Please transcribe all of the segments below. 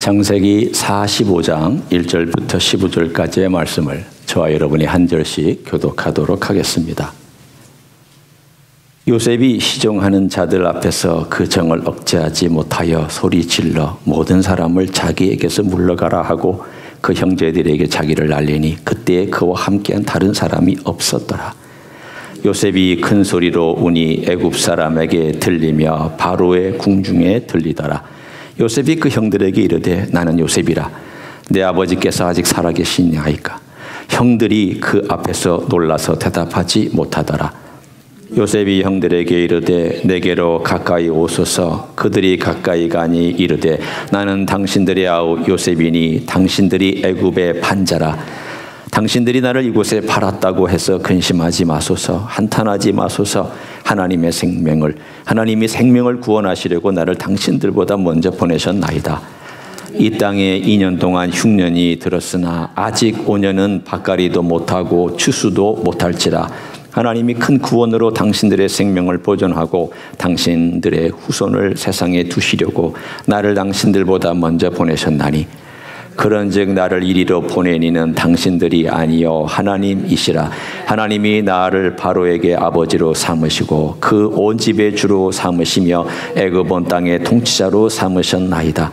창세기 45장 1절부터 15절까지의 말씀을 저와 여러분이 한 절씩 교독하도록 하겠습니다. 요셉이 시종하는 자들 앞에서 그 정을 억제하지 못하여 소리질러 모든 사람을 자기에게서 물러가라 하고 그 형제들에게 자기를 알리니 그때에 그와 함께한 다른 사람이 없었더라. 요셉이 큰 소리로 우니 애굽 사람에게 들리며 바로의 궁중에 들리더라. 요셉이 그 형들에게 이르되 나는 요셉이라. 내 아버지께서 아직 살아계시냐이까. 형들이 그 앞에서 놀라서 대답하지 못하더라. 요셉이 형들에게 이르되 내게로 가까이 오소서. 그들이 가까이 가니 이르되 나는 당신들의 아우 요셉이니 당신들이 애굽의 반자라. 당신들이 나를 이곳에 팔았다고 해서 근심하지 마소서. 한탄하지 마소서. 하나님이 생명을 구원하시려고 나를 당신들보다 먼저 보내셨나이다. 이 땅에 2년 동안 흉년이 들었으나 아직 5년은 밭갈이도 못하고 추수도 못할지라. 하나님이 큰 구원으로 당신들의 생명을 보존하고 당신들의 후손을 세상에 두시려고 나를 당신들보다 먼저 보내셨나니 그런즉 나를 이리로 보내니는 당신들이 아니요 하나님이시라. 하나님이 나를 바로에게 아버지로 삼으시고 그 온 집의 주로 삼으시며 애굽 온 땅의 통치자로 삼으셨나이다.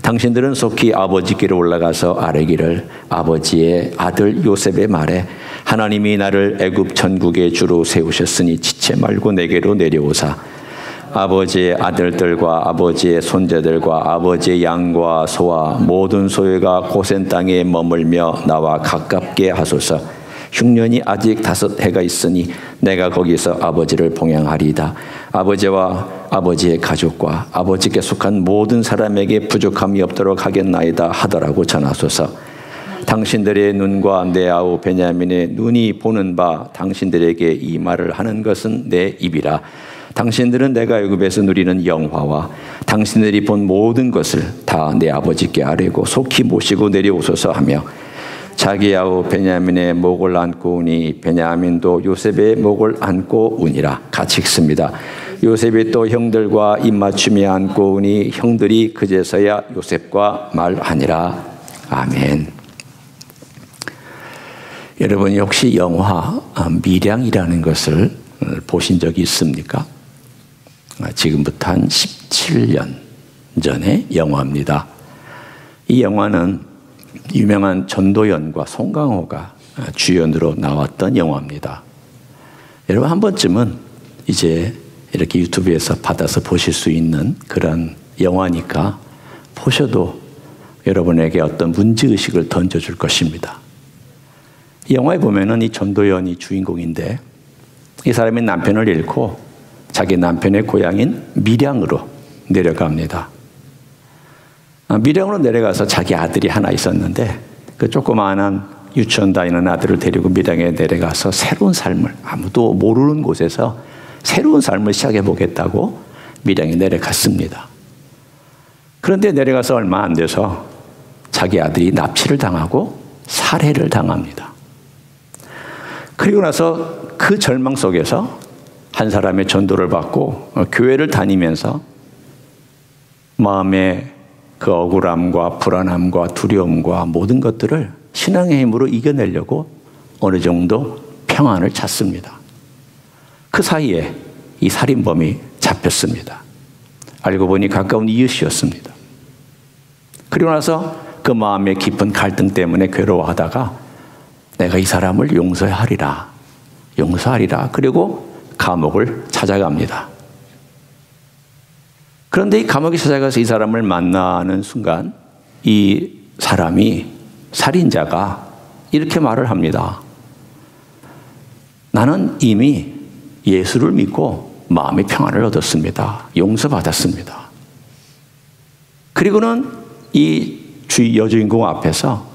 당신들은 속히 아버지께로 올라가서 아뢰기를 아버지의 아들 요셉의 말에 하나님이 나를 애굽 전국의 주로 세우셨으니 지체 말고 내게로 내려오사 아버지의 아들들과 아버지의 손자들과 아버지의 양과 소와 모든 소유가 고센 땅에 머물며 나와 가깝게 하소서. 흉년이 아직 5해가 있으니 내가 거기서 아버지를 봉양하리이다. 아버지와 아버지의 가족과 아버지께 속한 모든 사람에게 부족함이 없도록 하겠나이다 하더라고 전하소서. 당신들의 눈과 내 아우 베냐민의 눈이 보는 바 당신들에게 이 말을 하는 것은 내 입이라. 당신들은 내가 애굽에서 누리는 영화와 당신들이 본 모든 것을 다 내 아버지께 아뢰고 속히 모시고 내려오소서 하며 자기 아우 베냐민의 목을 안고 우니 베냐민도 요셉의 목을 안고 우니라. 같이 읽습니다. 요셉이 또 형들과 입맞춤이 안고 우니 형들이 그제서야 요셉과 말하니라. 아멘. 여러분이 혹시 영화 밀양이라는 것을 보신 적이 있습니까? 지금부터 한 17년 전의 영화입니다. 이 영화는 유명한 전도연과 송강호가 주연으로 나왔던 영화입니다. 여러분 한 번쯤은 이제 이렇게 유튜브에서 받아서 보실 수 있는 그런 영화니까 보셔도 여러분에게 어떤 문제의식을 던져줄 것입니다. 이 영화에 보면은 이 전도연이 주인공인데 이 사람이 남편을 잃고 자기 남편의 고향인 밀양으로 내려갑니다. 밀양으로 내려가서 자기 아들이 하나 있었는데 그 조그마한 유치원 다니는 아들을 데리고 밀양에 내려가서 새로운 삶을 아무도 모르는 곳에서 새로운 삶을 시작해 보겠다고 밀양에 내려갔습니다. 그런데 내려가서 얼마 안 돼서 자기 아들이 납치를 당하고 살해를 당합니다. 그리고 나서 그 절망 속에서 한 사람의 전도를 받고 교회를 다니면서 마음의 그 억울함과 불안함과 두려움과 모든 것들을 신앙의 힘으로 이겨내려고 어느 정도 평안을 찾습니다. 그 사이에 이 살인범이 잡혔습니다. 알고 보니 가까운 이웃이었습니다. 그리고 나서 그 마음의 깊은 갈등 때문에 괴로워하다가 내가 이 사람을 용서하리라. 그리고 감옥을 찾아갑니다. 그런데 이 감옥에 찾아가서 이 사람을 만나는 순간 이 사람이 살인자가 이렇게 말을 합니다. 나는 이미 예수를 믿고 마음의 평안을 얻었습니다. 용서받았습니다. 그리고는 이 여주인공 앞에서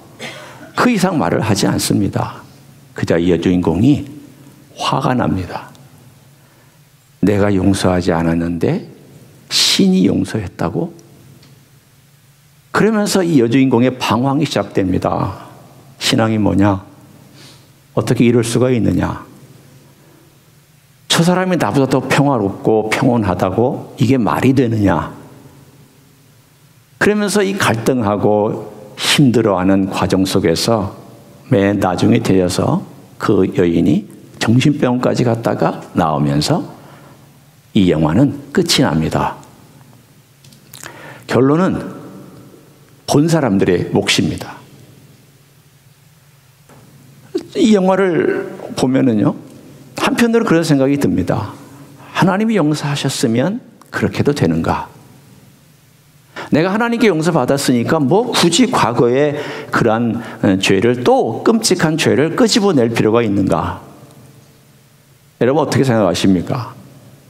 그 이상 말을 하지 않습니다. 그저 이 여주인공이 화가 납니다. 내가 용서하지 않았는데 신이 용서했다고? 그러면서 이 여주인공의 방황이 시작됩니다. 신앙이 뭐냐? 어떻게 이럴 수가 있느냐? 저 사람이 나보다 더 평화롭고 평온하다고 이게 말이 되느냐? 그러면서 이 갈등하고 힘들어하는 과정 속에서 맨 나중에 되어서 그 여인이 정신병원까지 갔다가 나오면서 이 영화는 끝이 납니다. 결론은 본 사람들의 몫입니다. 이 영화를 보면은요, 한편으로 그런 생각이 듭니다. 하나님이 용서하셨으면 그렇게도 되는가? 내가 하나님께 용서받았으니까 뭐 굳이 과거의 그러한 죄를, 또 끔찍한 죄를 끄집어낼 필요가 있는가? 여러분 어떻게 생각하십니까?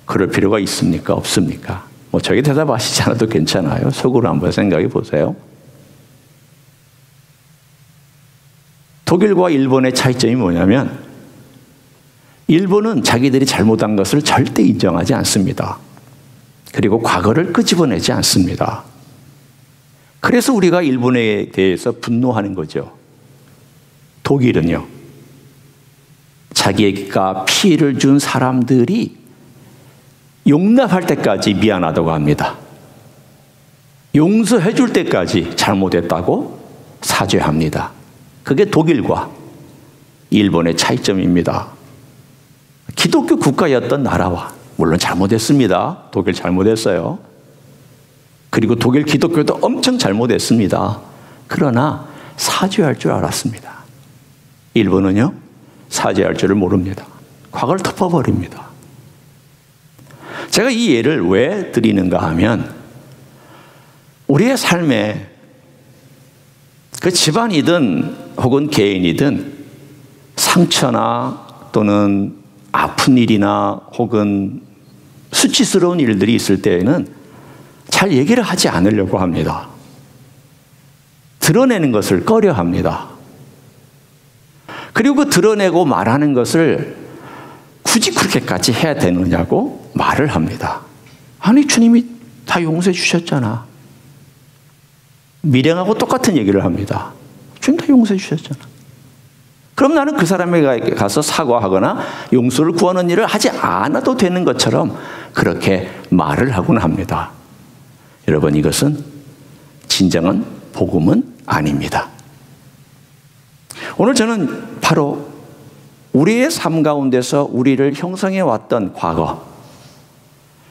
그럴 필요가 있습니까? 없습니까? 뭐 저에게 대답하시지 않아도 괜찮아요. 속으로 한번 생각해 보세요. 독일과 일본의 차이점이 뭐냐면, 일본은 자기들이 잘못한 것을 절대 인정하지 않습니다. 그리고 과거를 끄집어내지 않습니다. 그래서 우리가 일본에 대해서 분노하는 거죠. 독일은요, 자기가 피해를 준 사람들이 용납할 때까지 미안하다고 합니다. 용서해 줄 때까지 잘못했다고 사죄합니다. 그게 독일과 일본의 차이점입니다. 기독교 국가였던 나라와, 물론 잘못했습니다. 독일 잘못했어요. 그리고 독일 기독교도 엄청 잘못했습니다. 그러나 사죄할 줄 알았습니다. 일본은요, 사죄할 줄을 모릅니다. 과거를 덮어버립니다. 제가 이 예를 왜 드리는가 하면, 우리의 삶에 그 집안이든 혹은 개인이든 상처나 또는 아픈 일이나 혹은 수치스러운 일들이 있을 때에는 잘 얘기를 하지 않으려고 합니다. 드러내는 것을 꺼려 합니다. 그리고 그 드러내고 말하는 것을 굳이 그렇게까지 해야 되느냐고 말을 합니다. 아니, 주님이 다 용서해 주셨잖아. 밀양하고 똑같은 얘기를 합니다. 주님 다 용서해 주셨잖아. 그럼 나는 그 사람에게 가서 사과하거나 용서를 구하는 일을 하지 않아도 되는 것처럼 그렇게 말을 하곤 합니다. 여러분, 이것은 진정한 복음은 아닙니다. 오늘 저는 바로 우리의 삶 가운데서 우리를 형성해 왔던 과거,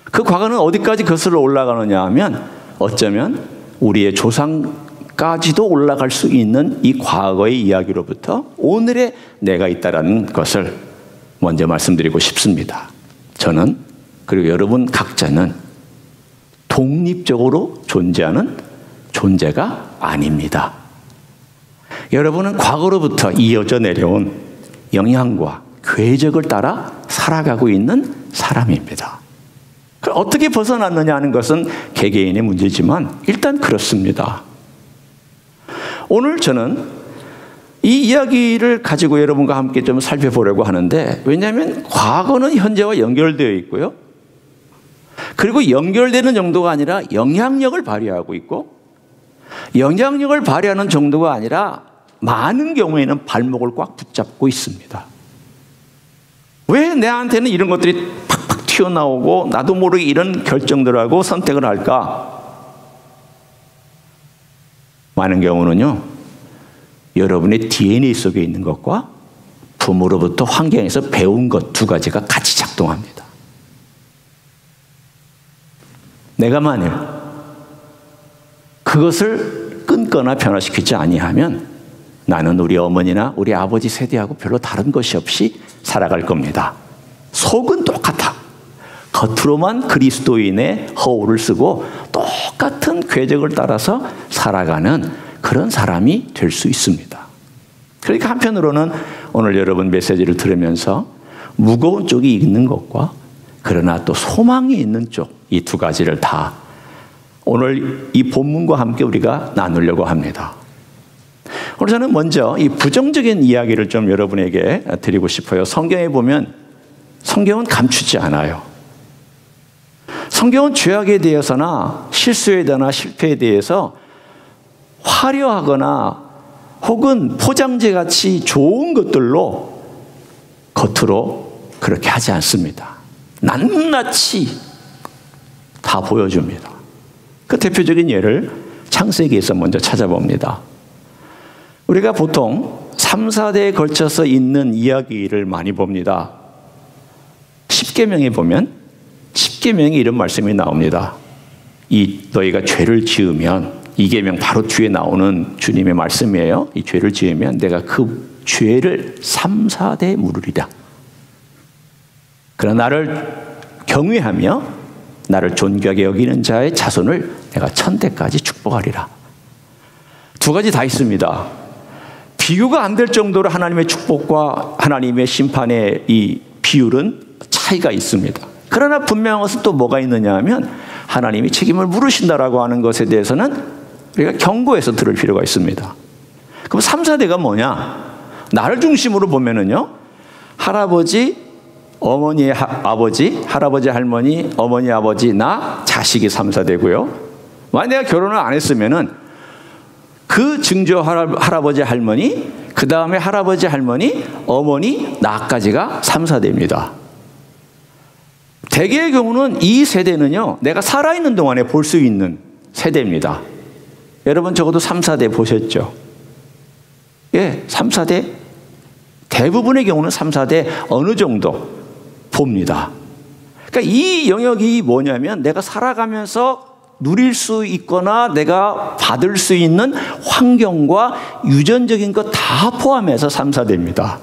그 과거는 어디까지 거슬러 올라가느냐 하면 어쩌면 우리의 조상까지도 올라갈 수 있는 이 과거의 이야기로부터 오늘의 내가 있다라는 것을 먼저 말씀드리고 싶습니다. 저는, 그리고 여러분 각자는 독립적으로 존재하는 존재가 아닙니다. 여러분은 과거로부터 이어져 내려온 영향과 궤적을 따라 살아가고 있는 사람입니다. 어떻게 벗어났느냐 하는 것은 개개인의 문제지만 일단 그렇습니다. 오늘 저는 이 이야기를 가지고 여러분과 함께 좀 살펴보려고 하는데, 왜냐하면 과거는 현재와 연결되어 있고요. 그리고 연결되는 정도가 아니라 영향력을 발휘하고 있고, 영향력을 발휘하는 정도가 아니라 많은 경우에는 발목을 꽉 붙잡고 있습니다. 왜 내한테는 이런 것들이 팍팍 튀어나오고 나도 모르게 이런 결정들을 하고 선택을 할까? 많은 경우는요, 여러분의 DNA 속에 있는 것과 부모로부터 환경에서 배운 것 두 가지가 같이 작동합니다. 내가 만일 그것을 끊거나 변화시키지 아니하면 나는 우리 어머니나 우리 아버지 세대하고 별로 다른 것이 없이 살아갈 겁니다. 속은 똑같아. 겉으로만 그리스도인의 허울을 쓰고 똑같은 궤적을 따라서 살아가는 그런 사람이 될 수 있습니다. 그러니까 한편으로는 오늘 여러분 메시지를 들으면서 무거운 쪽이 있는 것과 그러나 또 소망이 있는 쪽, 이 두 가지를 다 오늘 이 본문과 함께 우리가 나누려고 합니다. 오늘 저는 먼저 이 부정적인 이야기를 좀 여러분에게 드리고 싶어요. 성경에 보면 성경은 감추지 않아요. 성경은 죄악에 대해서나 실수에 대하나 실패에 대해서 화려하거나 혹은 포장재같이 좋은 것들로 겉으로 그렇게 하지 않습니다. 낱낱이 다 보여줍니다. 그 대표적인 예를 창세기에서 먼저 찾아봅니다. 우리가 보통 3, 4대에 걸쳐서 있는 이야기를 많이 봅니다. 십계명에 보면 십계명에 이런 말씀이 나옵니다. 너희가 죄를 지으면, 이 계명 바로 뒤에 나오는 주님의 말씀이에요. 이 죄를 지으면 내가 그 죄를 3, 4대에 물으리라. 그러나 나를 경외하며 나를 존귀하게 여기는 자의 자손을 내가 1000대까지 축복하리라. 두 가지 다 있습니다. 비교가 안 될 정도로 하나님의 축복과 하나님의 심판의 이 비율은 차이가 있습니다. 그러나 분명한 것은 또 뭐가 있느냐 하면 하나님이 책임을 물으신다라고 하는 것에 대해서는 우리가 경고해서 들을 필요가 있습니다. 그럼 3, 4대가 뭐냐? 나를 중심으로 보면은요, 할아버지, 어머니, 아버지, 할아버지, 할머니, 어머니, 아버지, 나, 자식이 3, 4대고요. 만약 내가 결혼을 안 했으면은 그 증조 할아버지, 할머니, 그 다음에 할아버지, 할머니, 어머니, 나까지가 3, 4대입니다. 대개의 경우는 이 세대는요, 내가 살아있는 동안에 볼 수 있는 세대입니다. 여러분 적어도 3, 4대 보셨죠? 예, 3, 4대. 대부분의 경우는 3, 4대 어느 정도 봅니다. 그러니까 이 영역이 뭐냐면 내가 살아가면서 누릴 수 있거나 내가 받을 수 있는 환경과 유전적인 것 다 포함해서 3, 4대입니다.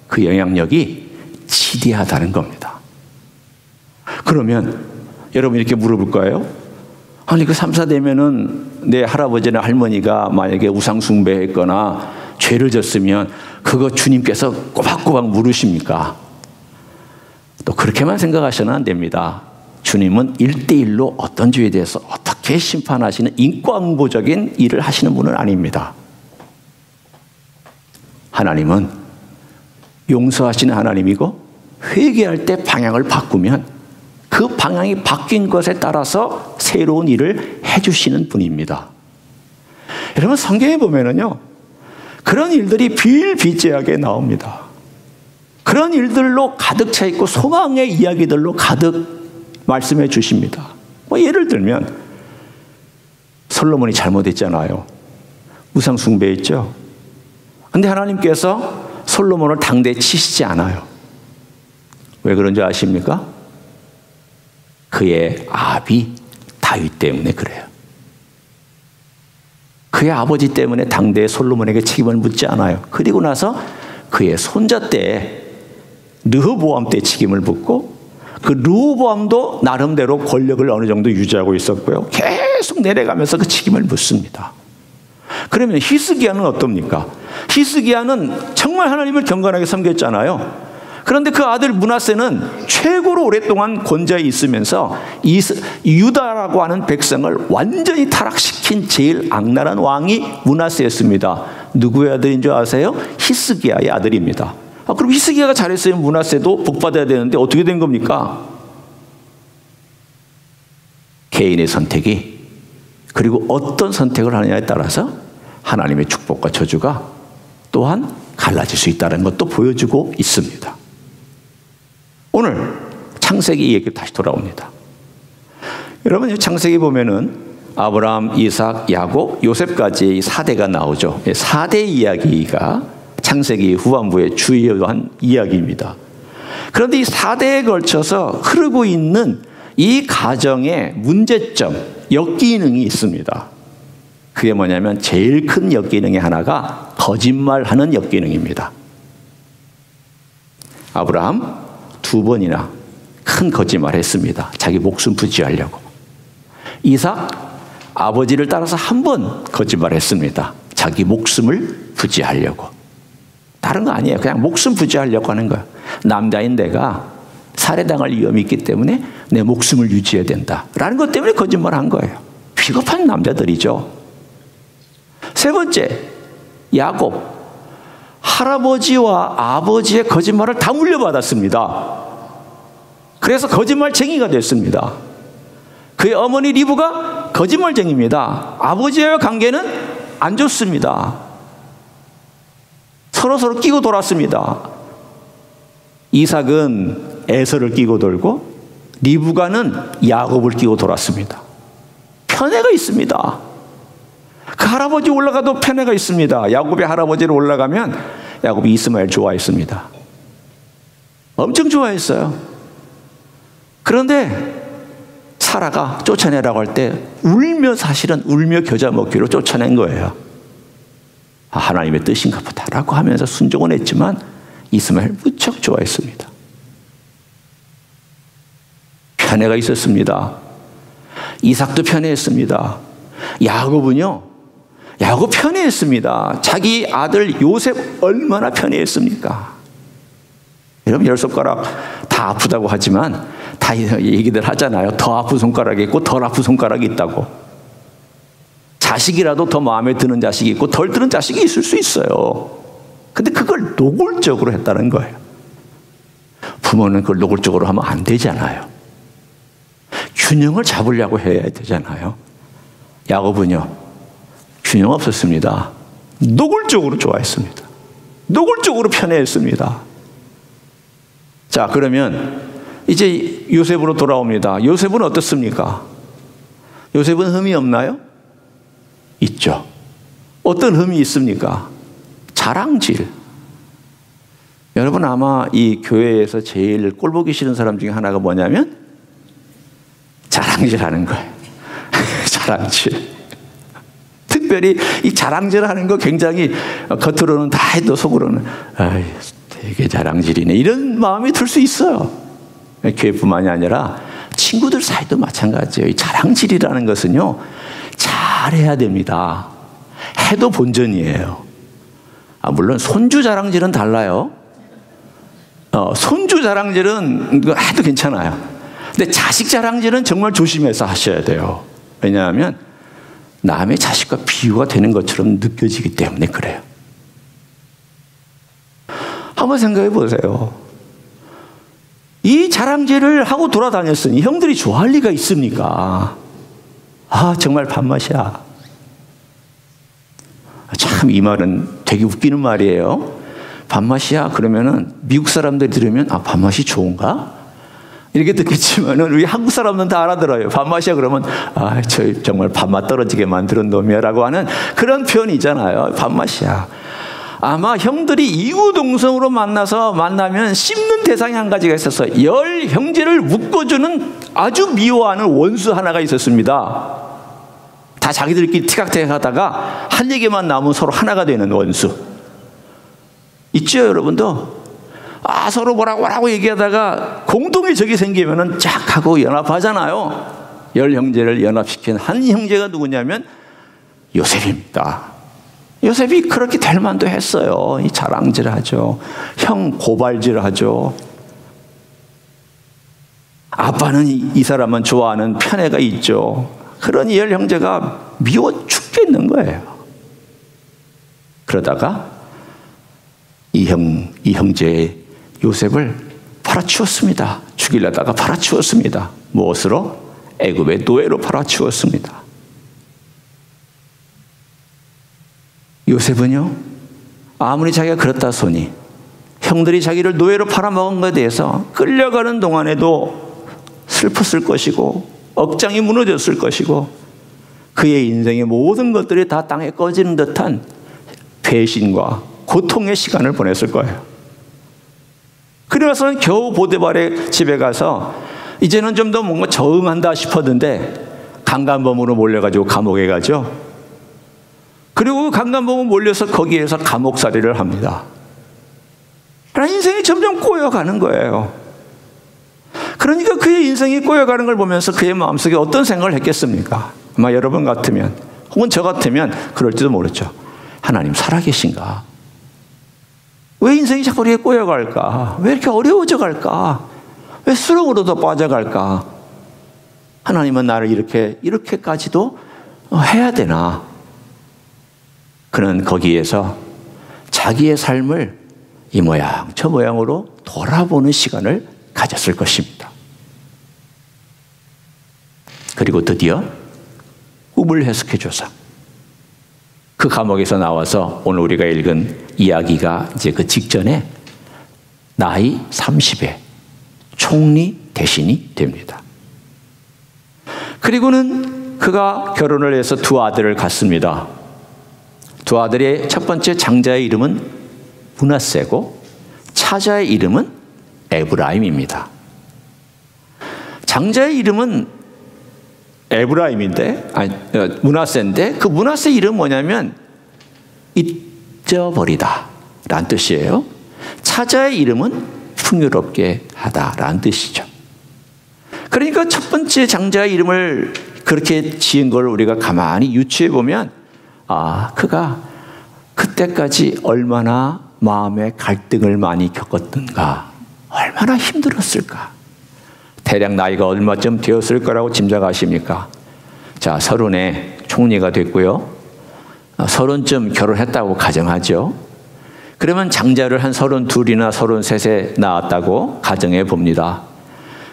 그 영향력이 지대하다는 겁니다. 그러면 여러분 이렇게 물어볼 거예요. 아니 그 3, 4대면은 내 할아버지나 할머니가 만약에 우상숭배했거나 죄를 졌으면 그거 주님께서 꼬박꼬박 물으십니까? 또 그렇게만 생각하셔는 안 됩니다. 주님은 1대1로 어떤 죄에 대해서 어떻게 심판하시는 인과응보적인 일을 하시는 분은 아닙니다. 하나님은 용서하시는 하나님이고 회개할 때 방향을 바꾸면 그 방향이 바뀐 것에 따라서 새로운 일을 해주시는 분입니다. 여러분 성경에 보면은요, 그런 일들이 비일비재하게 나옵니다. 그런 일들로 가득 차 있고 소망의 이야기들로 가득 말씀해 주십니다. 예를 들면 솔로몬이 잘못했잖아요. 우상 숭배했죠. 그런데 하나님께서 솔로몬을 당대에 치시지 않아요. 왜 그런 줄 아십니까? 그의 아비 다윗 때문에 그래요. 그의 아버지 때문에 당대에 솔로몬에게 책임을 묻지 않아요. 그리고 나서 그의 손자 때 르호보암 때 책임을 묻고 그 르호보암도 나름대로 권력을 어느 정도 유지하고 있었고요. 계속 내려가면서 그 책임을 묻습니다. 그러면 히스기야는 어떻습니까? 히스기야는 정말 하나님을 경건하게 섬겼잖아요. 그런데 그 아들 므낫세는 최고로 오랫동안 권좌에 있으면서 유다라고 하는 백성을 완전히 타락시킨 제일 악랄한 왕이 므낫세였습니다. 누구의 아들인 줄 아세요? 히스기야의 아들입니다. 그럼 히스기야가 잘했으면 므낫세도 복받아야 되는데 어떻게 된 겁니까? 개인의 선택이, 그리고 어떤 선택을 하느냐에 따라서 하나님의 축복과 저주가 또한 갈라질 수 있다는 것도 보여주고 있습니다. 오늘 창세기 얘기 다시 돌아옵니다. 여러분 창세기 보면은 아브라함, 이삭, 야곱, 요셉까지 4대가 나오죠. 4대 이야기가 창세기 후반부의 주요한 이야기입니다. 그런데 이 4대에 걸쳐서 흐르고 있는 이 가정의 문제점, 역기능이 있습니다. 그게 뭐냐면 제일 큰 역기능의 하나가 거짓말하는 역기능입니다. 아브라함 2번이나 큰 거짓말을 했습니다. 자기 목숨 부지하려고. 이삭 아버지를 따라서 1번 거짓말을 했습니다. 자기 목숨을 부지하려고. 다른 거 아니에요. 그냥 목숨 부지하려고 하는 거예요. 남자인 내가 살해당할 위험이 있기 때문에 내 목숨을 유지해야 된다라는 것 때문에 거짓말을 한 거예요. 비겁한 남자들이죠. 세 번째, 야곱. 할아버지와 아버지의 거짓말을 다 물려받았습니다. 그래서 거짓말쟁이가 됐습니다. 그의 어머니 리브가 거짓말쟁이입니다. 아버지와의 관계는 안 좋습니다. 서로 끼고 돌았습니다. 이삭은 에서를 끼고 돌고 리브가는 야곱을 끼고 돌았습니다. 편애가 있습니다. 그 할아버지 올라가도 편애가 있습니다. 야곱의 할아버지로 올라가면 야곱이 이스마엘 좋아했습니다. 엄청 좋아했어요. 그런데 사라가 쫓아내라고 할 때 울며, 사실은 울며 겨자 먹기로 쫓아낸 거예요. 아, 하나님의 뜻인가 보다라고 하면서 순종은 했지만 이스마엘 무척 좋아했습니다. 편애가 있었습니다. 이삭도 편애했습니다. 야곱은요, 야곱 편애했습니다. 자기 아들 요셉 얼마나 편애했습니까? 여러분, 10손가락 다 아프다고 하지만 다 얘기들 하잖아요. 더 아픈 손가락이 있고 덜 아픈 손가락이 있다고. 자식이라도 더 마음에 드는 자식이 있고 덜 드는 자식이 있을 수 있어요. 근데 그걸 노골적으로 했다는 거예요. 부모는 그걸 노골적으로 하면 안 되잖아요. 균형을 잡으려고 해야 되잖아요. 야곱은요, 균형 없었습니다. 노골적으로 좋아했습니다. 노골적으로 편애했습니다. 자, 그러면 이제 요셉으로 돌아옵니다. 요셉은 어떻습니까? 요셉은 흠이 없나요? 있죠. 어떤 흠이 있습니까? 자랑질. 여러분, 아마 이 교회에서 제일 꼴보기 싫은 사람 중에 하나가 뭐냐면 자랑질 하는 거예요. 자랑질. 특별히 이 자랑질 하는 거 굉장히 겉으로는 다 해도 속으로는 아이, 되게 자랑질이네, 이런 마음이 들 수 있어요. 교회뿐만이 아니라 친구들 사이도 마찬가지예요. 이 자랑질이라는 것은요, 잘해야 됩니다. 해도 본전이에요. 아, 물론 손주 자랑질은 달라요. 손주 자랑질은 해도 괜찮아요. 근데 자식 자랑질은 정말 조심해서 하셔야 돼요. 왜냐하면 남의 자식과 비유가 되는 것처럼 느껴지기 때문에 그래요. 한번 생각해 보세요. 이 자랑질을 하고 돌아다녔으니 형들이 좋아할 리가 있습니까? 아, 정말 밥맛이야. 참, 이 말은 되게 웃기는 말이에요. 밥맛이야 그러면은 미국 사람들이 들으면 아, 밥맛이 좋은가? 이렇게 듣겠지만은 우리 한국 사람들은 다 알아들어요. 밥맛이야 그러면 아, 저 정말 밥맛 떨어지게 만드는 놈이야라고 하는 그런 표현이 있잖아요. 밥맛이야. 아마 형들이 이구동성으로 만나면 씹는 대상이 한 가지가 있어서 10 형제를 묶어주는 아주 미워하는 원수 하나가 있었습니다. 다 자기들끼리 티각태각하다가 한 얘기만 나오면 서로 하나가 되는 원수. 있죠, 여러분도? 아, 서로 뭐라고 얘기하다가 공동의 적이 생기면은 쫙 하고 연합하잖아요. 10 형제를 연합시킨 한 형제가 누구냐면 요셉입니다. 요셉이 그렇게 될 만도 했어요. 이 자랑질 하죠. 형 고발질 하죠. 아빠는 이 사람은 좋아하는 편애가 있죠. 그러니 10 형제가 미워 죽겠는 거예요. 그러다가 이 형제의 요셉을 팔아치웠습니다. 죽이려다가 팔아치웠습니다. 무엇으로? 애굽의 노예로 팔아치웠습니다. 요셉은요, 아무리 자기가 그렇다 소니 형들이 자기를 노예로 팔아먹은 것에 대해서 끌려가는 동안에도 슬펐을 것이고 억장이 무너졌을 것이고 그의 인생의 모든 것들이 다 땅에 꺼지는 듯한 배신과 고통의 시간을 보냈을 거예요. 그래서는 겨우 보디발의 집에 가서 이제는 좀 더 뭔가 적응한다 싶었는데 강간범으로 몰려가지고 감옥에 가죠. 그리고 강간범으로 몰려서 거기에서 감옥살이를 합니다. 그러나 인생이 점점 꼬여가는 거예요. 그러니까 그의 인생이 꼬여가는 걸 보면서 그의 마음속에 어떤 생각을 했겠습니까? 아마 여러분 같으면 혹은 저 같으면 그럴지도 모르죠. 하나님 살아계신가? 왜 인생이 자꾸 이렇게 꼬여갈까? 왜 이렇게 어려워져 갈까? 왜 수렁으로도 빠져갈까? 하나님은 나를 이렇게까지도 해야 되나? 그는 거기에서 자기의 삶을 이 모양 저 모양으로 돌아보는 시간을 가졌을 것입니다. 그리고 드디어 꿈을 해석해줘서 그 감옥에서 나와서 오늘 우리가 읽은 이야기가 이제 그 직전에 나이 30에 총리 대신이 됩니다. 그리고는 그가 결혼을 해서 2 아들을 갖습니다. 두 아들의 첫 번째 장자의 이름은 므낫세고 차자의 이름은 에브라임입니다. 장자의 이름은 므낫세인데 그 므낫세 이름은 뭐냐면 잊어버리다 라는 뜻이에요. 차자의 이름은 풍요롭게 하다 라는 뜻이죠. 그러니까 첫 번째 장자의 이름을 그렇게 지은 걸 우리가 가만히 유추해 보면 그가 그때까지 얼마나 마음의 갈등을 많이 겪었던가, 얼마나 힘들었을까. 대략 나이가 얼마쯤 되었을 거라고 짐작하십니까? 자, 30에 총리가 됐고요. 30쯤 결혼했다고 가정하죠. 그러면 장자를 한 32이나 33에 낳았다고 가정해 봅니다.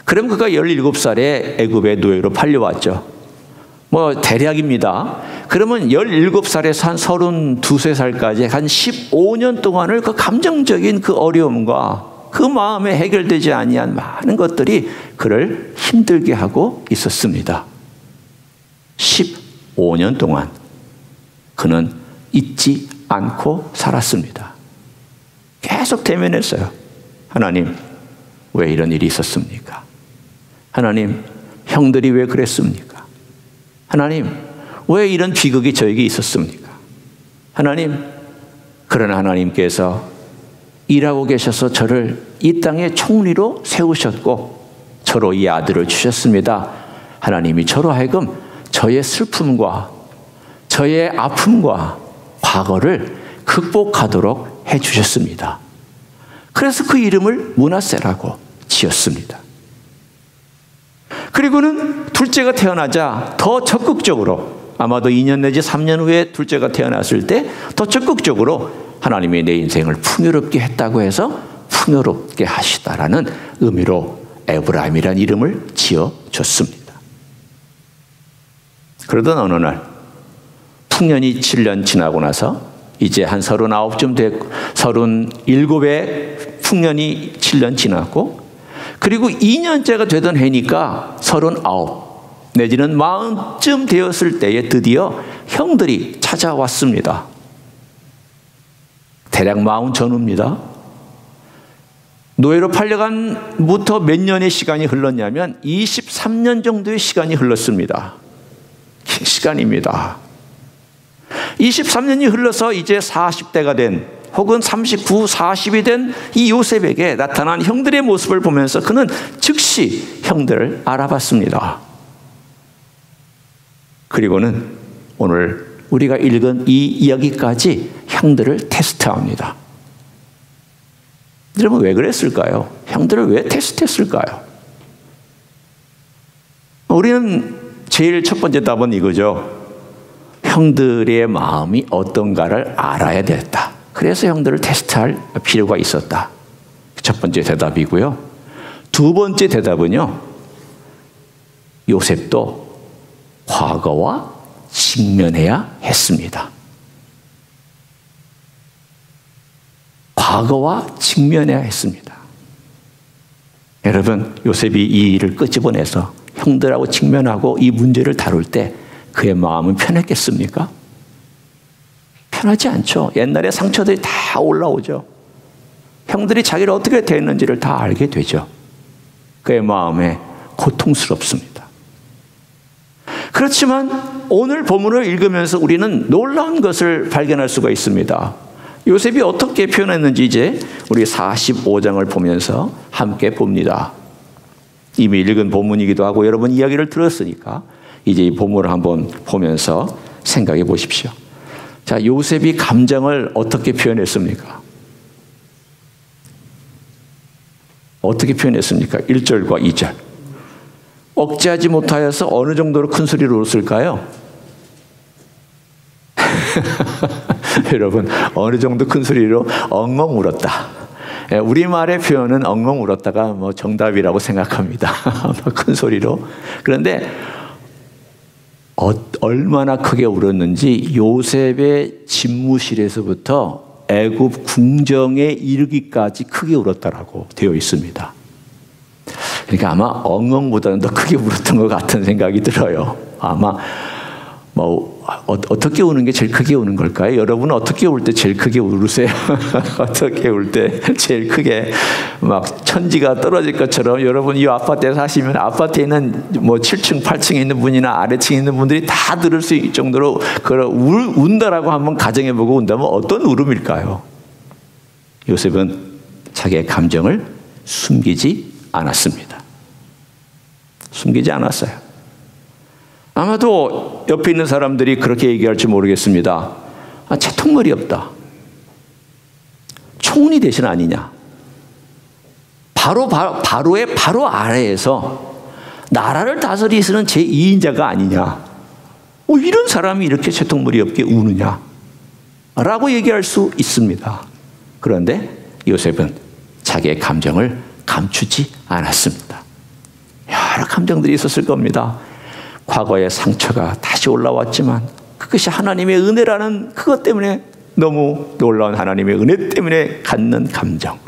그럼 그가 17살에 애굽의 노예로 팔려왔죠. 대략입니다. 그러면 17살에서 한 32살까지 한 15년 동안을 그 감정적인 그 어려움과 그 마음에 해결되지 아니한 많은 것들이 그를 힘들게 하고 있었습니다. 15년 동안 그는 잊지 않고 살았습니다. 계속 대면했어요. 하나님, 왜 이런 일이 있었습니까? 하나님, 형들이 왜 그랬습니까? 하나님, 왜 이런 비극이 저에게 있었습니까? 하나님, 그러나 하나님께서 일하고 계셔서 저를 이 땅의 총리로 세우셨고 저로 이 아들을 주셨습니다. 하나님이 저로 하여금 저의 슬픔과 저의 아픔과 과거를 극복하도록 해주셨습니다. 그래서 그 이름을 므낫세라고 지었습니다. 그리고는 둘째가 태어나자 더 적극적으로, 아마도 2년 내지 3년 후에 둘째가 태어났을 때 더 적극적으로 하나님이 내 인생을 풍요롭게 했다고 해서 풍요롭게 하시다라는 의미로 에브라임이라는 이름을 지어줬습니다. 그러던 어느 날 풍년이 7년 지나고 나서 이제 한 39쯤 됐고 37에 풍년이 7년 지났고, 그리고 2년째가 되던 해니까 39 내지는 40쯤 되었을 때에 드디어 형들이 찾아왔습니다. 대략 40 전후입니다. 노예로 팔려간부터 몇 년의 시간이 흘렀냐면 23년 정도의 시간이 흘렀습니다. 긴 시간입니다. 23년이 흘러서 이제 40대가 된, 혹은 39, 40이 된 이 요셉에게 나타난 형들의 모습을 보면서 그는 즉시 형들을 알아봤습니다. 그리고는 오늘 우리가 읽은 이 이야기까지 형들을 테스트합니다. 여러분, 왜 그랬을까요? 형들을 왜 테스트했을까요? 우리는 제일 첫 번째 답은 이거죠. 형들의 마음이 어떤가를 알아야 됐다. 그래서 형들을 테스트할 필요가 있었다. 첫 번째 대답이고요. 두 번째 대답은요, 요셉도 과거와 직면해야 했습니다. 과거와 직면해야 했습니다. 여러분, 요셉이 이 일을 끄집어내서 형들하고 직면하고 이 문제를 다룰 때 그의 마음은 편했겠습니까? 편하지 않죠. 옛날에 상처들이 다 올라오죠. 형들이 자기를 어떻게 대했는지를 다 알게 되죠. 그의 마음에 고통스럽습니다. 그렇지만 오늘 본문을 읽으면서 우리는 놀라운 것을 발견할 수가 있습니다. 요셉이 어떻게 표현했는지 이제 우리 45장을 보면서 함께 봅니다. 이미 읽은 본문이기도 하고 여러분 이야기를 들었으니까 이제 이 본문을 한번 보면서 생각해 보십시오. 자, 요셉이 감정을 어떻게 표현했습니까? 어떻게 표현했습니까? 1절과 2절. 억제하지 못하여서 어느 정도로 큰 소리로 울었을까요? 여러분, 어느 정도 큰 소리로 엉엉 울었다. 우리말의 표현은 엉엉 울었다가 정답이라고 생각합니다. 큰 소리로. 그런데 얼마나 크게 울었는지 요셉의 집무실에서부터 애굽 궁정에 이르기까지 크게 울었다라고 되어 있습니다. 그러니까 아마 엉엉보다는 더 크게 울었던 것 같은 생각이 들어요. 아마 어떻게 우는 게 제일 크게 우는 걸까요? 여러분은 어떻게 울 때 제일 크게 울으세요? 어떻게 울 때 제일 크게 막 천지가 떨어질 것처럼 여러분 이 아파트에 사시면 아파트에 있는 뭐 7층, 8층에 있는 분이나 아래층에 있는 분들이 다 들을 수 있을 정도로 운다라고 한번 가정해보고 운다면 어떤 울음일까요? 요셉은 자기의 감정을 숨기지 않았습니다. 숨기지 않았어요. 아마도 옆에 있는 사람들이 그렇게 얘기할지 모르겠습니다. 채통머리 없다. 총리 대신 아니냐. 바로의 바로 아래에서 나라를 다스리시는 제2인자가 아니냐. 이런 사람이 이렇게 채통머리 없게 우느냐. 라고 얘기할 수 있습니다. 그런데 요셉은 자기의 감정을 감추지 않았습니다. 여러 감정들이 있었을 겁니다. 과거의 상처가 다시 올라왔지만 그것이 하나님의 은혜라는 그것 때문에 너무 놀라운 하나님의 은혜 때문에 갖는 감정.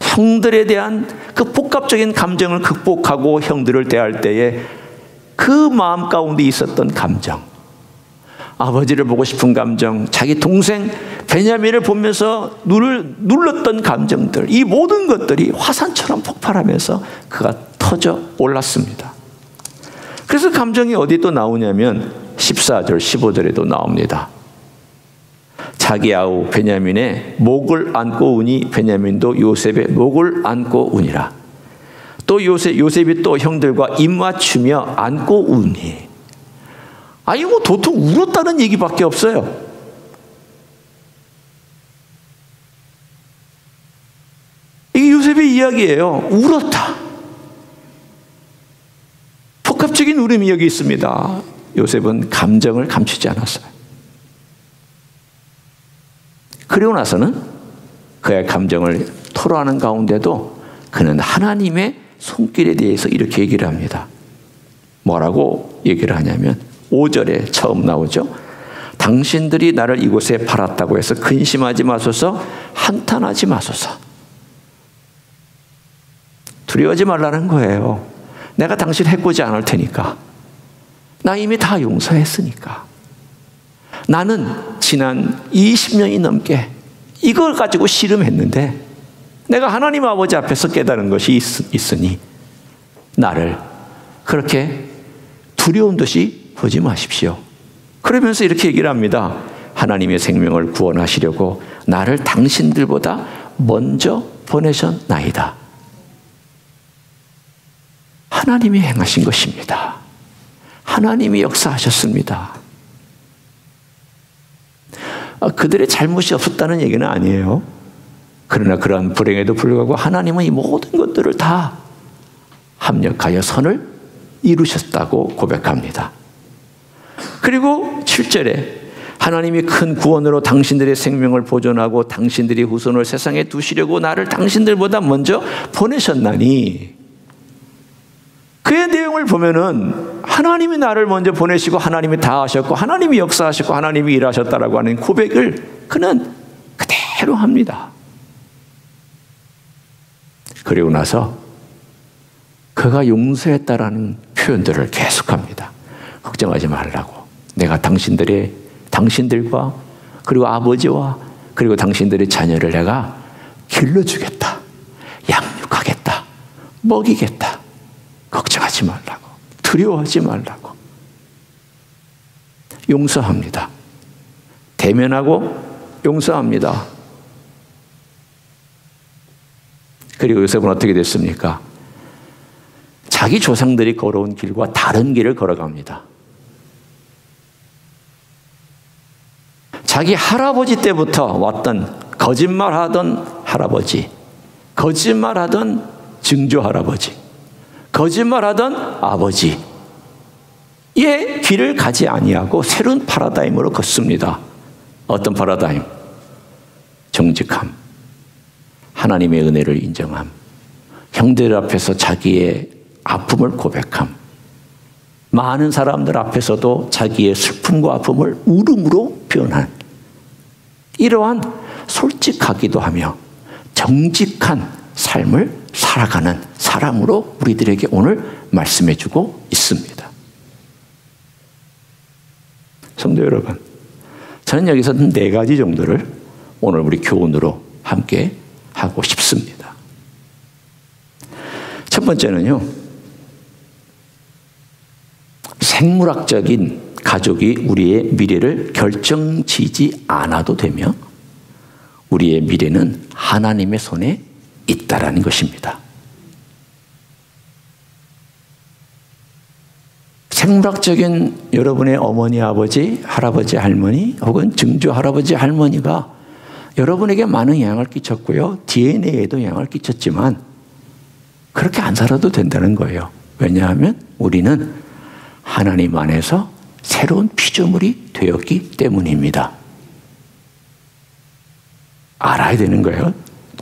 형들에 대한 그 복합적인 감정을 극복하고 형들을 대할 때에 그 마음 가운데 있었던 감정. 아버지를 보고 싶은 감정, 자기 동생 베냐민을 보면서 눌렀던 감정들, 이 모든 것들이 화산처럼 폭발하면서 그가 터져 올랐습니다. 그래서 감정이 어디 또 나오냐면 14절, 15절에도 나옵니다. 자기 아우 베냐민의 목을 안고 우니 베냐민도 요셉의 목을 안고 우니라. 또 요셉이 또 형들과 입맞추며 안고 우니. 이거 도통 울었다는 얘기밖에 없어요. 이게 요셉의 이야기예요. 울었다. 복합적인 울음이 여기 있습니다. 요셉은 감정을 감추지 않았어요. 그리고 나서는 그의 감정을 토로하는 가운데도 그는 하나님의 손길에 대해서 이렇게 얘기를 합니다. 뭐라고 얘기를 하냐면 5절에 처음 나오죠. 당신들이 나를 이곳에 팔았다고 해서 근심하지 마소서, 한탄하지 마소서. 두려워하지 말라는 거예요. 내가 당신 해코지 않을 테니까. 나 이미 다 용서했으니까. 나는 지난 20년이 넘게 이걸 가지고 씨름했는데 내가 하나님 아버지 앞에서 깨달은 것이 있으니 나를 그렇게 두려운 듯이 보지 마십시오. 그러면서 이렇게 얘기를 합니다. 하나님의 생명을 구원하시려고 나를 당신들보다 먼저 보내셨나이다. 하나님이 행하신 것입니다. 하나님이 역사하셨습니다. 그들의 잘못이 없었다는 얘기는 아니에요. 그러나 그러한 불행에도 불구하고 하나님은 이 모든 것들을 다 합력하여 선을 이루셨다고 고백합니다. 그리고 7절에 하나님이 큰 구원으로 당신들의 생명을 보존하고 당신들이 후손을 세상에 두시려고 나를 당신들보다 먼저 보내셨나니. 그의 내용을 보면은 하나님이 나를 먼저 보내시고 하나님이 다 하셨고 하나님이 역사하셨고 하나님이 일하셨다라고 하는 고백을 그는 그대로 합니다. 그리고 나서 그가 용서했다라는 표현들을 계속합니다. 걱정하지 말라고. 내가 당신들과 그리고 아버지와 그리고 당신들의 자녀를 내가 길러주겠다. 양육하겠다. 먹이겠다. 걱정하지 말라고. 두려워하지 말라고. 용서합니다. 대면하고 용서합니다. 그리고 요셉은 어떻게 됐습니까? 자기 조상들이 걸어온 길과 다른 길을 걸어갑니다. 자기 할아버지 때부터 왔던 거짓말하던 할아버지, 거짓말하던 증조 할아버지, 거짓말하던 아버지의 길을 가지 아니하고 새로운 파라다임으로 걷습니다. 어떤 파라다임? 정직함, 하나님의 은혜를 인정함, 형들 앞에서 자기의 아픔을 고백함, 많은 사람들 앞에서도 자기의 슬픔과 아픔을 울음으로 표현한 이러한 솔직하기도 하며 정직한 삶을 살아가는 사람으로 우리들에게 오늘 말씀해주고 있습니다. 성도 여러분, 저는 여기서 4가지 정도를 오늘 우리 교훈으로 함께 하고 싶습니다. 첫 번째는요, 생물학적인 가족이 우리의 미래를 결정지지 않아도 되며 우리의 미래는 하나님의 손에 있다라는 것입니다. 생물학적인 여러분의 어머니, 아버지, 할아버지, 할머니 혹은 증조 할아버지, 할머니가 여러분에게 많은 영향을 끼쳤고요. DNA에도 영향을 끼쳤지만 그렇게 안 살아도 된다는 거예요. 왜냐하면 우리는 하나님 안에서 새로운 피조물이 되었기 때문입니다. 알아야 되는 거예요.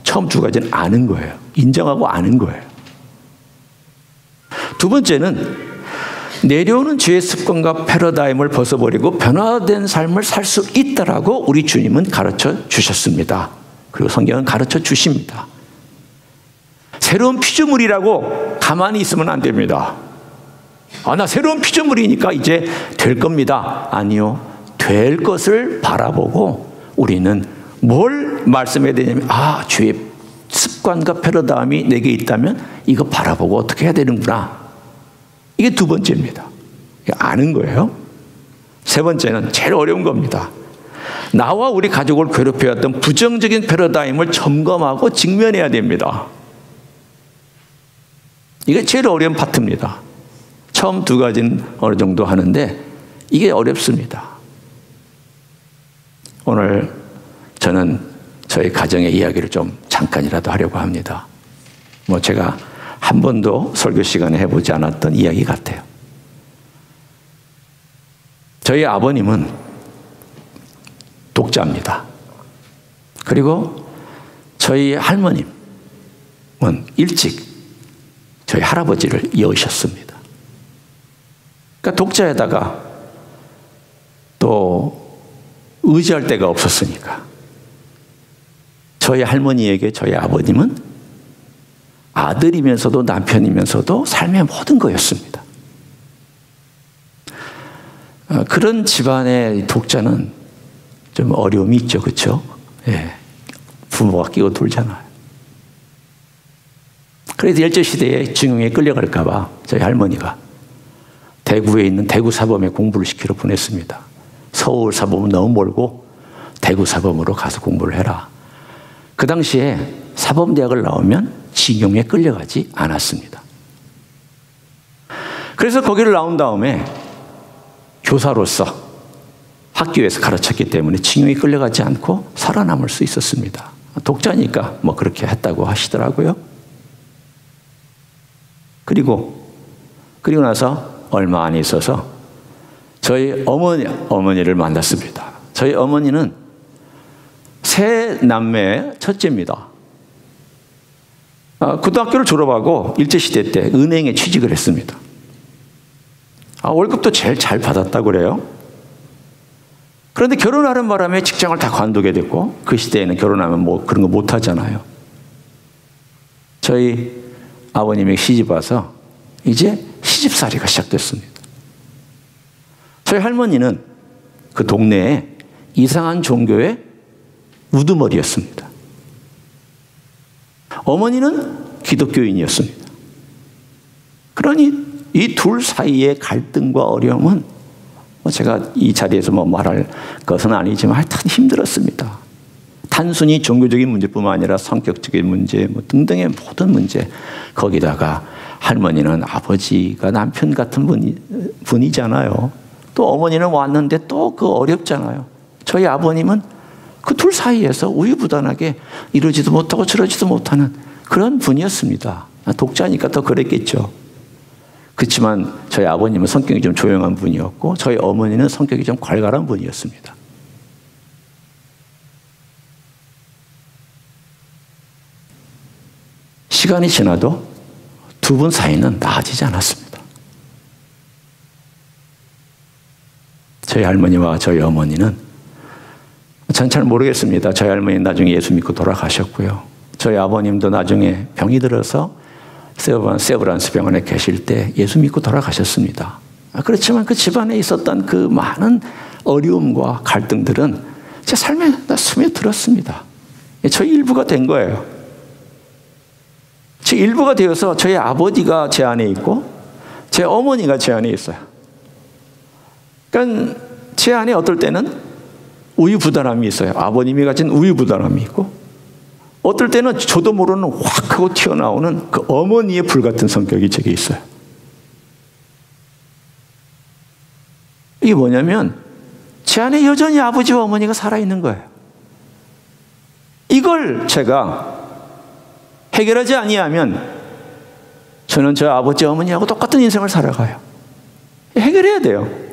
처음 2가지는 아는 거예요. 인정하고 아는 거예요. 두 번째는 내려오는 죄의 습관과 패러다임을 벗어버리고 변화된 삶을 살 수 있다라고 우리 주님은 가르쳐 주셨습니다. 그리고 성경은 가르쳐 주십니다. 새로운 피조물이라고 가만히 있으면 안 됩니다. 나 새로운 피조물이니까 이제 될 겁니다. 아니요. 될 것을 바라보고 우리는 뭘 말씀해야 되냐면 죄의 습관과 패러다임이 내게 있다면 이거 바라보고 어떻게 해야 되는구나. 이게 2번째입니다. 아는 거예요. 3번째는 제일 어려운 겁니다. 나와 우리 가족을 괴롭혀왔던 부정적인 패러다임을 점검하고 직면해야 됩니다. 이게 제일 어려운 파트입니다. 처음 2가지는 어느 정도 하는데 이게 어렵습니다. 오늘 저는 저희 가정의 이야기를 좀 잠깐이라도 하려고 합니다. 제가 한 번도 설교 시간에 해보지 않았던 이야기 같아요. 저희 아버님은 독자입니다. 그리고 저희 할머님은 일찍 저희 할아버지를 이으셨습니다. 그러니까 독자에다가 또 의지할 데가 없었으니까 저희 할머니에게 저희 아버님은 아들이면서도 남편이면서도 삶의 모든 거였습니다. 그런 집안의 독자는 좀 어려움이 있죠. 그렇죠? 예. 부모가 끼고 돌잖아요. 그래서 일제시대에 중용에 끌려갈까 봐 저희 할머니가 대구에 있는 대구사범에 공부를 시키러 보냈습니다. 서울 사범은 너무 멀고 대구사범으로 가서 공부를 해라. 그 당시에 사범대학을 나오면 징용에 끌려가지 않았습니다. 그래서 거기를 나온 다음에 교사로서 학교에서 가르쳤기 때문에 징용에 끌려가지 않고 살아남을 수 있었습니다. 독자니까 그렇게 했다고 하시더라고요. 그리고 나서 얼마 안 있어서 저희 어머니를 만났습니다. 저희 어머니는 세 남매의 첫째입니다. 고등학교를 졸업하고 일제시대 때 은행에 취직을 했습니다. 월급도 제일 잘 받았다고 그래요. 그런데 결혼하는 바람에 직장을 다 관두게 됐고 그 시대에는 결혼하면 그런 거 못 하잖아요. 저희 아버님이 시집 와서 이제 시집살이가 시작됐습니다. 저희 할머니는 그 동네에 이상한 종교의 우두머리였습니다. 어머니는 기독교인이었습니다. 그러니 이 둘 사이의 갈등과 어려움은 제가 이 자리에서 말할 것은 아니지만 하여튼 힘들었습니다. 단순히 종교적인 문제뿐만 아니라 성격적인 문제 등등의 모든 문제, 거기다가 할머니는 아버지가 남편 같은 분이잖아요. 또 어머니는 왔는데 또 어렵잖아요. 저희 아버님은 그 둘 사이에서 우유부단하게 이러지도 못하고 저러지도 못하는 그런 분이었습니다. 독자니까 더 그랬겠죠. 그렇지만 저희 아버님은 성격이 좀 조용한 분이었고 저희 어머니는 성격이 좀 괄괄한 분이었습니다. 시간이 지나도 두 분 사이는 나아지지 않았습니다. 저희 할머니와 저희 어머니는 전 잘 모르겠습니다. 저희 할머니는 나중에 예수 믿고 돌아가셨고요. 저희 아버님도 나중에 병이 들어서 세브란스 병원에 계실 때 예수 믿고 돌아가셨습니다. 그렇지만 그 집안에 있었던 그 많은 어려움과 갈등들은 제 삶에 다 스며들었습니다. 저의 일부가 된 거예요. 제 일부가 되어서 저희 아버지가 제 안에 있고 제 어머니가 제 안에 있어요. 그러니까 제 안에 어떨 때는 우유부단함이 있어요. 아버님이 가진 우유부단함이 있고, 어떨 때는 저도 모르는 확 하고 튀어나오는 그 어머니의 불같은 성격이 제게 있어요. 이게 뭐냐면 제 안에 여전히 아버지와 어머니가 살아있는 거예요. 이걸 제가 해결하지 아니하면 저는 저 아버지 어머니하고 똑같은 인생을 살아가요. 해결해야 돼요.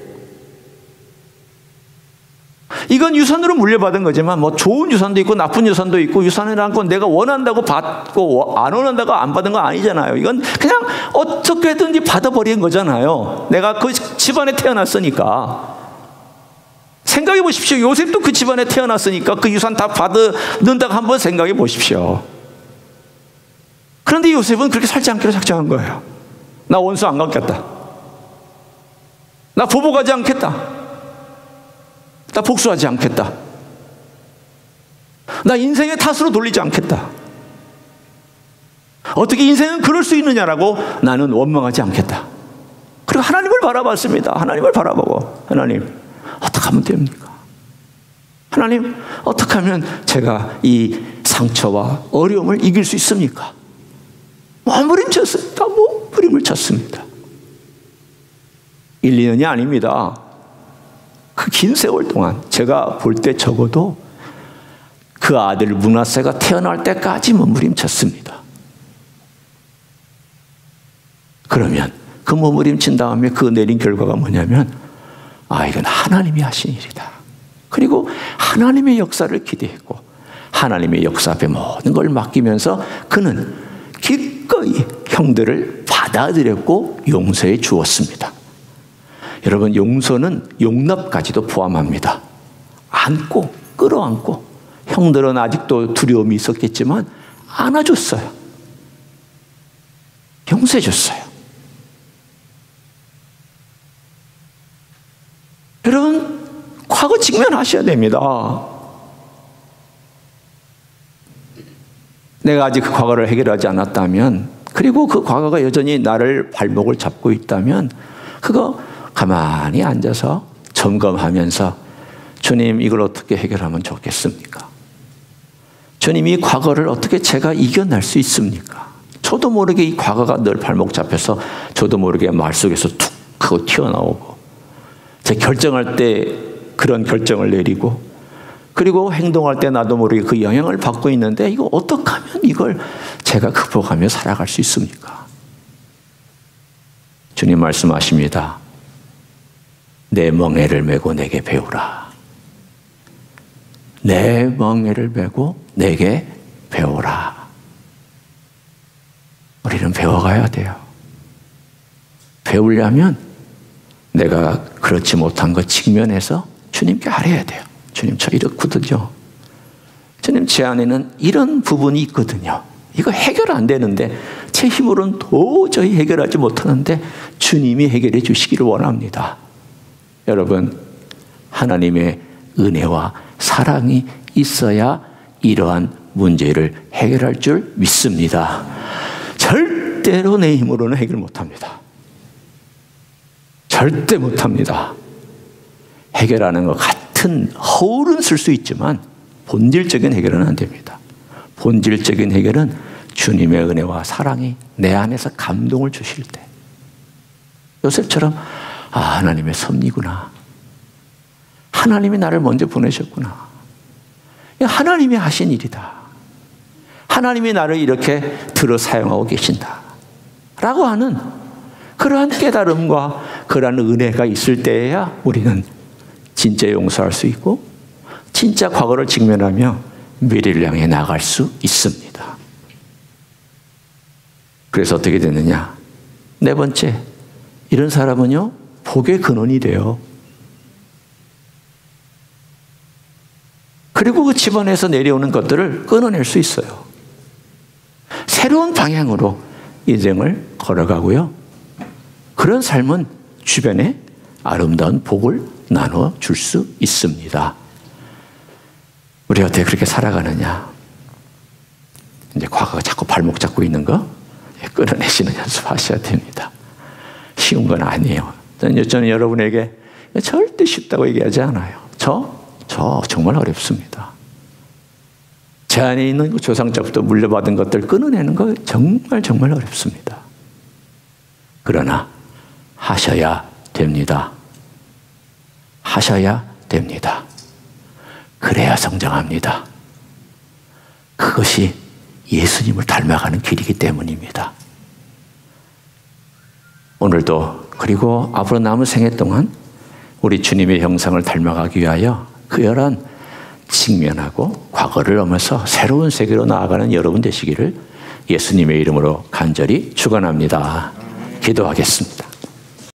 이건 유산으로 물려받은 거지만 뭐 좋은 유산도 있고 나쁜 유산도 있고, 유산이라는 건 내가 원한다고 받고 안 원한다고 안 받은 거 아니잖아요. 이건 그냥 어떻게든지 받아버린 거잖아요. 내가 그 집안에 태어났으니까. 생각해 보십시오. 요셉도 그 집안에 태어났으니까 그 유산 다 받는다고 한번 생각해 보십시오. 그런데 요셉은 그렇게 살지 않기로 작정한 거예요. 나 원수 안 갚겠다. 나 보복하지 않겠다. 나 복수하지 않겠다. 나 인생의 탓으로 돌리지 않겠다. 어떻게 인생은 그럴 수 있느냐라고 나는 원망하지 않겠다. 그리고 하나님을 바라봤습니다. 하나님을 바라보고, 하나님 어떻게 하면 됩니까? 하나님 어떻게 하면 제가 이 상처와 어려움을 이길 수 있습니까? 몸부림쳤습니다. 몸부림을 쳤습니다. 1, 2년이 아닙니다. 그 긴 세월 동안 제가 볼 때 적어도 그 아들 므낫세가 태어날 때까지 몸부림쳤습니다. 그러면 그 몸부림친 다음에 그 내린 결과가 뭐냐면, 이건 하나님이 하신 일이다. 그리고 하나님의 역사를 기대했고 하나님의 역사 앞에 모든 걸 맡기면서 그는 기꺼이 형들을 받아들였고 용서해 주었습니다. 여러분, 용서는 용납까지도 포함합니다. 안고 끌어안고, 형들은 아직도 두려움이 있었겠지만 안아줬어요. 용서해 줬어요. 여러분, 과거 직면하셔야 됩니다. 내가 아직 그 과거를 해결하지 않았다면, 그리고 그 과거가 여전히 나를 발목을 잡고 있다면, 그거 가만히 앉아서 점검하면서, 주님 이걸 어떻게 해결하면 좋겠습니까? 주님 이 과거를 어떻게 제가 이겨낼 수 있습니까? 저도 모르게 이 과거가 늘 발목 잡혀서 저도 모르게 말 속에서 툭 하고 튀어나오고, 제 결정할 때 그런 결정을 내리고, 그리고 행동할 때 나도 모르게 그 영향을 받고 있는데, 이거 어떻게 하면 이걸 제가 극복하며 살아갈 수 있습니까? 주님 말씀하십니다. 내 멍에를 메고 내게 배우라. 내 멍에를 메고 내게 배우라. 우리는 배워가야 돼요. 배우려면 내가 그렇지 못한 것 직면해서 주님께 아뢰야 돼요. 주님, 저 이렇거든요. 주님, 제 안에는 이런 부분이 있거든요. 이거 해결 안 되는데, 제 힘으로는 도저히 해결하지 못하는데 주님이 해결해 주시기를 원합니다. 여러분, 하나님의 은혜와 사랑이 있어야 이러한 문제를 해결할 줄 믿습니다. 절대로 내 힘으로는 해결 못합니다. 절대 못합니다. 해결하는 것 같은 허울은 쓸 수 있지만 본질적인 해결은 안 됩니다. 본질적인 해결은 주님의 은혜와 사랑이 내 안에서 감동을 주실 때, 요셉처럼 하나님의 섭리구나, 하나님이 나를 먼저 보내셨구나, 하나님이 하신 일이다, 하나님이 나를 이렇게 들어 사용하고 계신다 라고 하는 그러한 깨달음과 그러한 은혜가 있을 때에야 우리는 진짜 용서할 수 있고 진짜 과거를 직면하며 미래를 향해 나갈 수 있습니다. 그래서 어떻게 되느냐? 네 번째, 이런 사람은요, 복의 근원이 돼요. 그리고 그 집안에서 내려오는 것들을 끊어낼 수 있어요. 새로운 방향으로 인생을 걸어가고요. 그런 삶은 주변에 아름다운 복을 나눠줄 수 있습니다. 우리 어떻게 그렇게 살아가느냐? 이제 과거가 자꾸 발목 잡고 있는 거 끊어내시는 연습하셔야 됩니다. 쉬운 건 아니에요. 저는 여러분에게 절대 쉽다고 얘기하지 않아요. 저 정말 어렵습니다. 제 안에 있는 그 조상자부터 물려받은 것들 끊어내는 거 정말 어렵습니다. 그러나 하셔야 됩니다. 하셔야 됩니다. 그래야 성장합니다. 그것이 예수님을 닮아가는 길이기 때문입니다. 오늘도 그리고 앞으로 남은 생애 동안 우리 주님의 형상을 닮아가기 위하여 그열한 직면하고 과거를 넘어서 새로운 세계로 나아가는 여러분 되시기를 예수님의 이름으로 간절히 축원합니다. 기도하겠습니다.